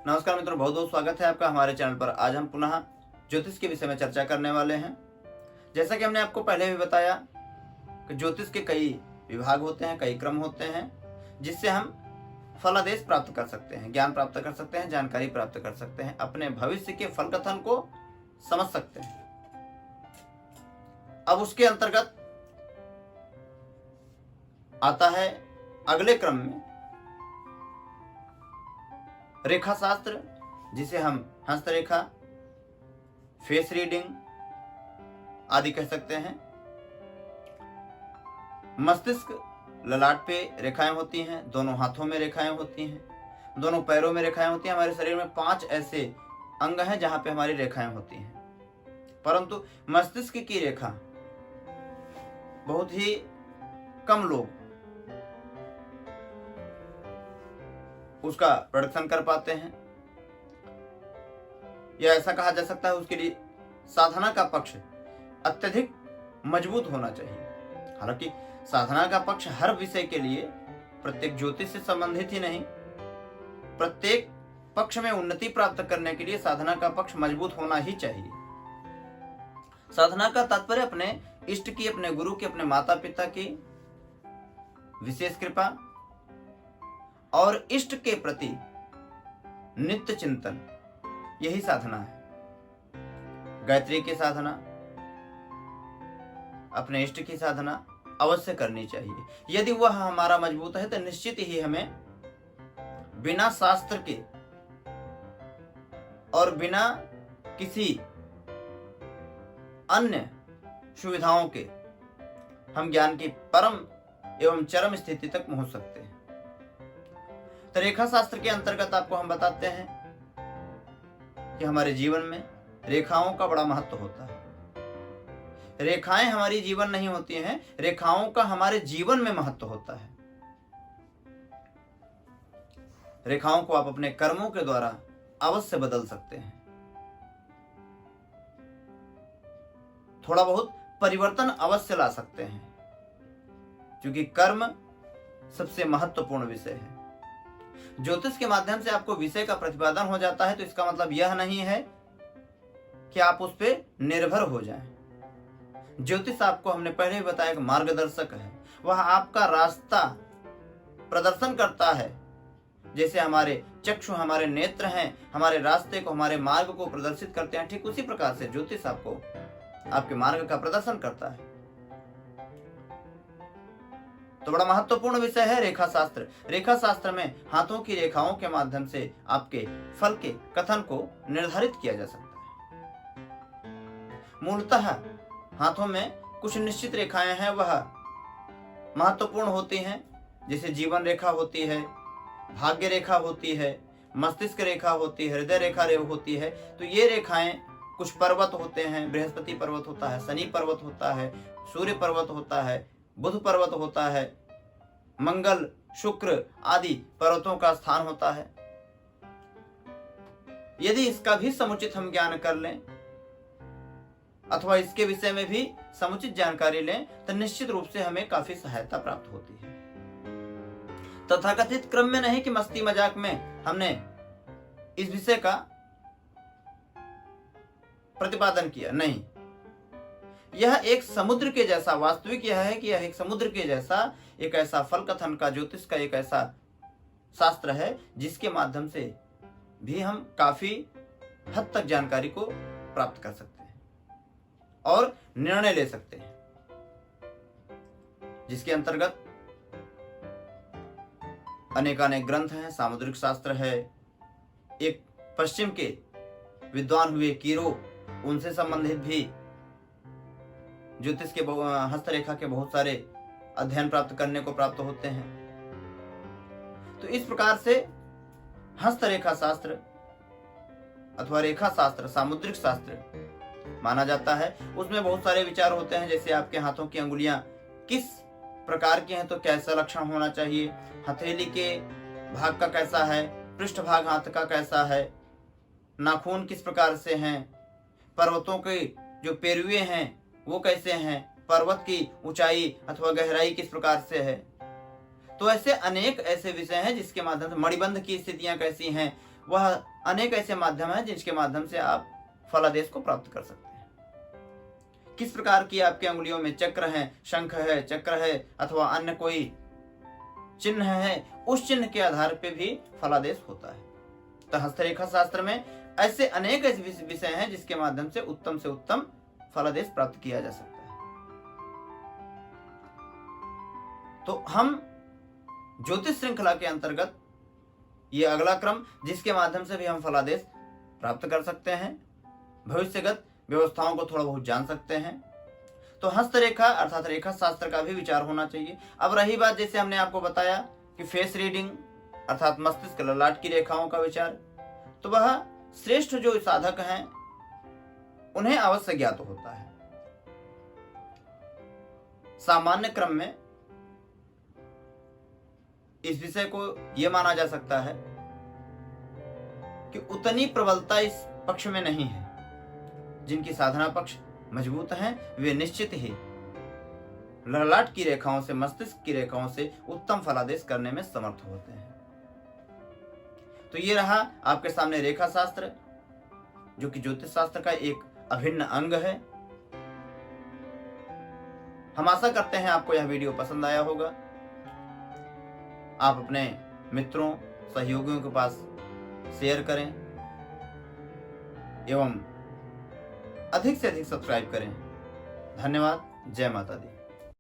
नमस्कार मित्रों, बहुत बहुत स्वागत है आपका हमारे चैनल पर। आज हम पुनः ज्योतिष के विषय में चर्चा करने वाले हैं। जैसा कि हमने आपको पहले भी बताया कि ज्योतिष के कई विभाग होते हैं, कई क्रम होते हैं, जिससे हम फलादेश प्राप्त कर सकते हैं, ज्ञान प्राप्त कर सकते हैं, जानकारी प्राप्त कर सकते हैं, अपने भविष्य के फल कथन को समझ सकते हैं। अब उसके अंतर्गत आता है अगले क्रम में रेखा शास्त्र, जिसे हम हस्तरेखा, फेस रीडिंग आदि कह सकते हैं। मस्तिष्क ललाट पे रेखाएं होती हैं, दोनों हाथों में रेखाएं होती हैं, दोनों पैरों में रेखाएं होती हैं। हमारे शरीर में 5 ऐसे अंग हैं जहां पे हमारी रेखाएं होती हैं, परंतु मस्तिष्क की रेखा बहुत ही कम लोग उसका प्रोडक्शन कर पाते हैं, या ऐसा कहा जा सकता है उसके लिए साधना का पक्ष अत्यधिक मजबूत होना चाहिए। हालांकि साधना का पक्ष हर विषय के लिए प्रत्येक ज्योतिष से संबंधित ही नहीं, प्रत्येक पक्ष में उन्नति प्राप्त करने के लिए साधना का पक्ष मजबूत होना ही चाहिए। साधना का तात्पर्य अपने इष्ट की, अपने गुरु की, अपने माता पिता की विशेष कृपा और इष्ट के प्रति नित्य चिंतन, यही साधना है। गायत्री की साधना, अपने इष्ट की साधना अवश्य करनी चाहिए। यदि वह हमारा मजबूत है तो निश्चित ही हमें बिना शास्त्र के और बिना किसी अन्य सुविधाओं के हम ज्ञान की परम एवं चरम स्थिति तक पहुंच सकते हैं। तो रेखा शास्त्र के अंतर्गत आपको हम बताते हैं कि हमारे जीवन में रेखाओं का बड़ा महत्व होता है। रेखाएं हमारी जीवन नहीं होती हैं, रेखाओं का हमारे जीवन में महत्व होता है। रेखाओं को आप अपने कर्मों के द्वारा अवश्य बदल सकते हैं, थोड़ा बहुत परिवर्तन अवश्य ला सकते हैं, क्योंकि कर्म सबसे महत्वपूर्ण विषय है। ज्योतिष के माध्यम से आपको विषय का प्रतिपादन हो जाता है तो इसका मतलब यह नहीं है कि आप उस पर निर्भर हो जाएं। ज्योतिष आपको हमने पहले ही बताया कि मार्गदर्शक है, वह आपका रास्ता प्रदर्शन करता है। जैसे हमारे चक्षु, हमारे नेत्र हैं, हमारे रास्ते को, हमारे मार्ग को प्रदर्शित करते हैं, ठीक उसी प्रकार से ज्योतिष आपको आपके मार्ग का प्रदर्शन करता है। तो बड़ा महत्वपूर्ण विषय है रेखा शास्त्र। रेखा शास्त्र में हाथों की रेखाओं के माध्यम से आपके फल के कथन को निर्धारित किया जा सकता है। मूलतः हाथों में कुछ निश्चित रेखाएं हैं, वह महत्वपूर्ण होती हैं, जैसे जीवन रेखा होती है, भाग्य रेखा होती है, मस्तिष्क रेखा होती है, हृदय रेखा होती है। तो ये रेखाएं, कुछ पर्वत होते हैं, बृहस्पति पर्वत होता है, शनि पर्वत होता है, सूर्य पर्वत होता है, बुध पर्वत होता है, मंगल, शुक्र आदि पर्वतों का स्थान होता है। यदि इसका भी समुचित हम ज्ञान कर लें अथवा इसके विषय में भी समुचित जानकारी लें तो निश्चित रूप से हमें काफी सहायता प्राप्त होती है। तथाकथित क्रम में नहीं कि मस्ती मजाक में हमने इस विषय का प्रतिपादन किया, नहीं। यह एक समुद्र के जैसा, वास्तविक यह है कि यह एक समुद्र के जैसा एक ऐसा फल कथन का, ज्योतिष का एक ऐसा शास्त्र है जिसके माध्यम से भी हम काफी हद तक जानकारी को प्राप्त कर सकते हैं और निर्णय ले सकते हैं, जिसके अंतर्गत अनेकानेक ग्रंथ हैं। सामुद्रिक शास्त्र है, एक पश्चिम के विद्वान हुए कीरो, उनसे संबंधित भी ज्योतिष के हस्तरेखा के बहुत सारे अध्ययन प्राप्त करने को प्राप्त होते हैं। तो इस प्रकार से हस्तरेखा शास्त्र अथवा रेखा शास्त्र सामुद्रिक शास्त्र माना जाता है। उसमें बहुत सारे विचार होते हैं, जैसे आपके हाथों की अंगुलियां किस प्रकार की हैं तो कैसा लक्षण होना चाहिए, हथेली के भाग का कैसा है, पृष्ठ भाग हाथ का कैसा है, नाखून किस प्रकार से हैं, पर्वतों के जो पेरुए हैं वो कैसे हैं, पर्वत की ऊंचाई अथवा गहराई किस प्रकार से है। तो ऐसे अनेक ऐसे विषय हैं जिसके माध्यम से मणिबंध की स्थितियां कैसी हैं, वह अनेक ऐसे माध्यम हैं जिसके माध्यम से आप फलादेश को प्राप्त कर सकते हैं। किस प्रकार की आपकी अंगुलियों में चक्र है, शंख है, चक्र है अथवा अन्य कोई चिन्ह है, उस चिन्ह के आधार पे भी फलादेश होता है। तो हस्तरेखा शास्त्र में ऐसे अनेक ऐसे विषय हैं जिसके माध्यम से उत्तम फलादेश प्राप्त किया जा सकता है। तो हम ज्योतिष श्रृंखला के अंतर्गत ये अगला क्रम जिसके माध्यम से भी हम फलादेश प्राप्त कर सकते हैं, भविष्यगत व्यवस्थाओं को थोड़ा बहुत जान सकते हैं। तो हस्तरेखा अर्थात रेखा शास्त्र का भी विचार होना चाहिए। अब रही बात, जैसे हमने आपको बताया कि फेस रीडिंग अर्थात मस्तिष्क ललाट की रेखाओं का विचार, तो वह श्रेष्ठ जो साधक हैं उन्हें अवश्य ज्ञात होता है। सामान्य क्रम में इस विषय को यह माना जा सकता है कि उतनी प्रबलता इस पक्ष में नहीं है। जिनकी साधना पक्ष मजबूत हैं वे निश्चित ही ललाट की रेखाओं से, मस्तिष्क की रेखाओं से उत्तम फलादेश करने में समर्थ होते हैं। तो ये रहा आपके सामने रेखा शास्त्र, जो कि ज्योतिष शास्त्र का एक अभिन्न अंग है। हम आशा करते हैं आपको यह वीडियो पसंद आया होगा। आप अपने मित्रों, सहयोगियों के पास शेयर करें एवं अधिक से अधिक सब्सक्राइब करें। धन्यवाद। जय माता दी।